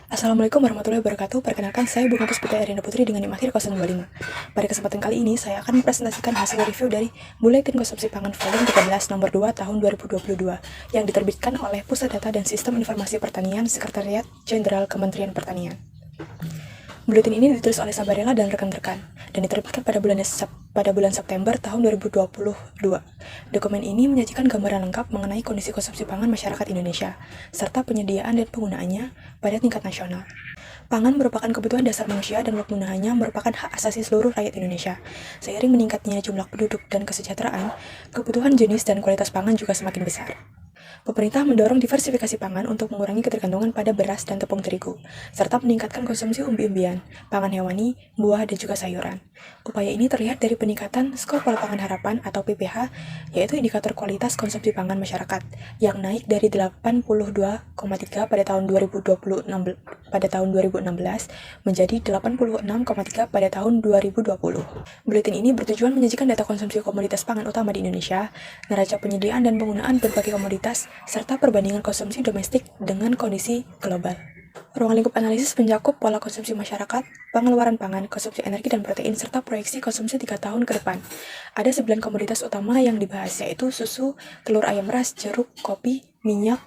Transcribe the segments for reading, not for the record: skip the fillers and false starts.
Assalamualaikum warahmatullahi wabarakatuh. Perkenalkan, saya Bunga Puspita Erinda Putri dengan NIM akhir 025. Pada kesempatan kali ini, saya akan mempresentasikan hasil review dari Buletin Konsumsi Pangan Volume 13 Nomor 2 Tahun 2022 yang diterbitkan oleh Pusat Data dan Sistem Informasi Pertanian Sekretariat Jenderal Kementerian Pertanian. Buletin ini ditulis oleh Sabarella dan rekan-rekan dan diterbitkan pada bulan September tahun 2022. Dokumen ini menyajikan gambaran lengkap mengenai kondisi konsumsi pangan masyarakat Indonesia, serta penyediaan dan penggunaannya pada tingkat nasional. Pangan merupakan kebutuhan dasar manusia dan penggunaannya merupakan hak asasi seluruh rakyat Indonesia. Seiring meningkatnya jumlah penduduk dan kesejahteraan, kebutuhan jenis dan kualitas pangan juga semakin besar. Pemerintah mendorong diversifikasi pangan untuk mengurangi ketergantungan pada beras dan tepung terigu, serta meningkatkan konsumsi umbi-umbian, pangan hewani, buah, dan juga sayuran. Upaya ini terlihat dari peningkatan skor pola pangan harapan atau PPH, yaitu indikator kualitas konsumsi pangan masyarakat, yang naik dari 82,3 pada tahun 2016 menjadi 86,3 pada tahun 2020. Buletin ini bertujuan menyajikan data konsumsi komoditas pangan utama di Indonesia, neraca penyediaan dan penggunaan berbagai komoditas, serta perbandingan konsumsi domestik dengan kondisi global. Ruang lingkup analisis mencakup pola konsumsi masyarakat, pengeluaran pangan, konsumsi energi dan protein, serta proyeksi konsumsi 3 tahun ke depan. Ada 9 komoditas utama yang dibahas, yaitu susu, telur ayam ras, jeruk, kopi, minyak,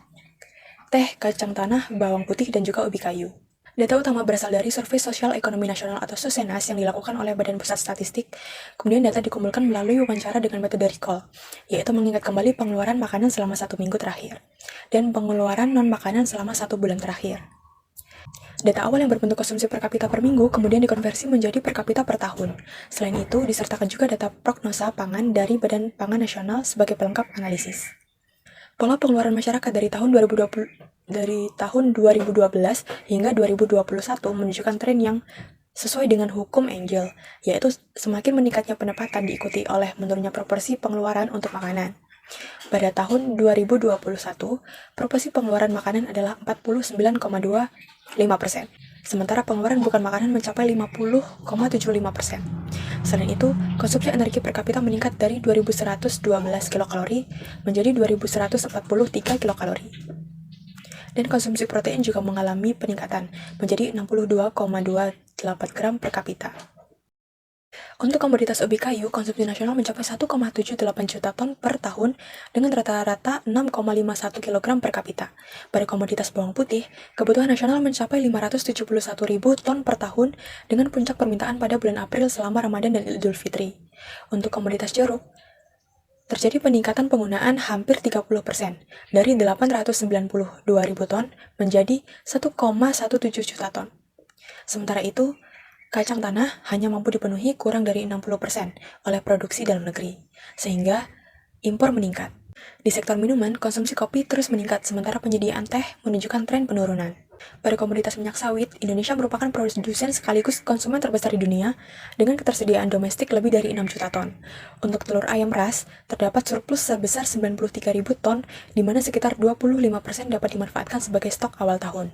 teh, kacang tanah, bawang putih, dan juga ubi kayu. Data utama berasal dari Survei Sosial Ekonomi Nasional atau Susenas yang dilakukan oleh Badan Pusat Statistik. Kemudian data dikumpulkan melalui wawancara dengan metode recall, yaitu mengingat kembali pengeluaran makanan selama 1 minggu terakhir, dan pengeluaran non-makanan selama 1 bulan terakhir. Data awal yang berbentuk konsumsi per kapita per minggu kemudian dikonversi menjadi per kapita per tahun. Selain itu, disertakan juga data prognosa pangan dari Badan Pangan Nasional sebagai pelengkap analisis. Pola pengeluaran masyarakat dari tahun 2012 hingga 2021 menunjukkan tren yang sesuai dengan hukum Engel, yaitu semakin meningkatnya pendapatan diikuti oleh menurunnya proporsi pengeluaran untuk makanan. Pada tahun 2021, proporsi pengeluaran makanan adalah 49,25%, sementara pengeluaran bukan makanan mencapai 50,75%. Selain itu, konsumsi energi per kapita meningkat dari 2.112 kilokalori menjadi 2.143 kilokalori. Dan konsumsi protein juga mengalami peningkatan menjadi 62,28 gram per kapita. Untuk komoditas ubi kayu, konsumsi nasional mencapai 1,78 juta ton per tahun dengan rata-rata 6,51 kg per kapita. Pada komoditas bawang putih, kebutuhan nasional mencapai 571.000 ton per tahun dengan puncak permintaan pada bulan April selama Ramadan dan Idul Fitri. Untuk komoditas jeruk, terjadi peningkatan penggunaan hampir 30%, dari 892.000 ton menjadi 1,17 juta ton. Sementara itu, kacang tanah hanya mampu dipenuhi kurang dari 60% oleh produksi dalam negeri, sehingga impor meningkat. Di sektor minuman, konsumsi kopi terus meningkat, sementara penyediaan teh menunjukkan tren penurunan. Pada komoditas minyak sawit, Indonesia merupakan produsen sekaligus konsumen terbesar di dunia dengan ketersediaan domestik lebih dari 6 juta ton. Untuk telur ayam ras, terdapat surplus sebesar 93.000 ton, di mana sekitar 25% dapat dimanfaatkan sebagai stok awal tahun.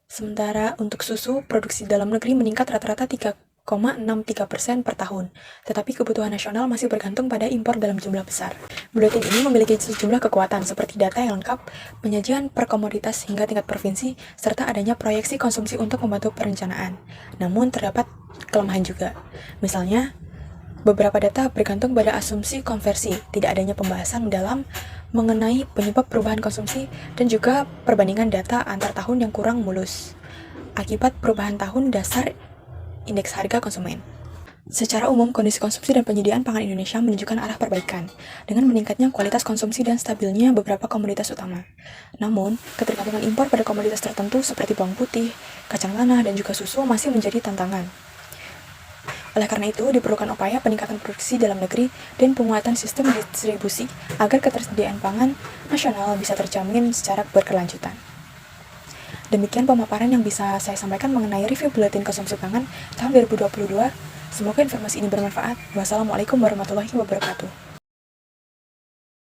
Sementara untuk susu, produksi dalam negeri meningkat rata-rata 3,63% per tahun, tetapi kebutuhan nasional masih bergantung pada impor dalam jumlah besar. Buletin ini memiliki sejumlah kekuatan seperti data yang lengkap, penyajian per komoditas hingga tingkat provinsi, serta adanya proyeksi konsumsi untuk membantu perencanaan. Namun terdapat kelemahan juga. Misalnya, beberapa data bergantung pada asumsi konversi, tidak adanya pembahasan mendalam mengenai penyebab perubahan konsumsi dan juga perbandingan data antar tahun yang kurang mulus akibat perubahan tahun dasar indeks harga konsumen. Secara umum, kondisi konsumsi dan penyediaan pangan Indonesia menunjukkan arah perbaikan dengan meningkatnya kualitas konsumsi dan stabilnya beberapa komoditas utama. Namun, ketergantungan impor pada komoditas tertentu seperti bawang putih, kacang tanah, dan juga susu masih menjadi tantangan. Oleh karena itu, diperlukan upaya peningkatan produksi dalam negeri dan penguatan sistem distribusi agar ketersediaan pangan nasional bisa terjamin secara berkelanjutan. Demikian pemaparan yang bisa saya sampaikan mengenai review Buletin Konsumsi Pangan tahun 2022. Semoga informasi ini bermanfaat. Wassalamualaikum warahmatullahi wabarakatuh.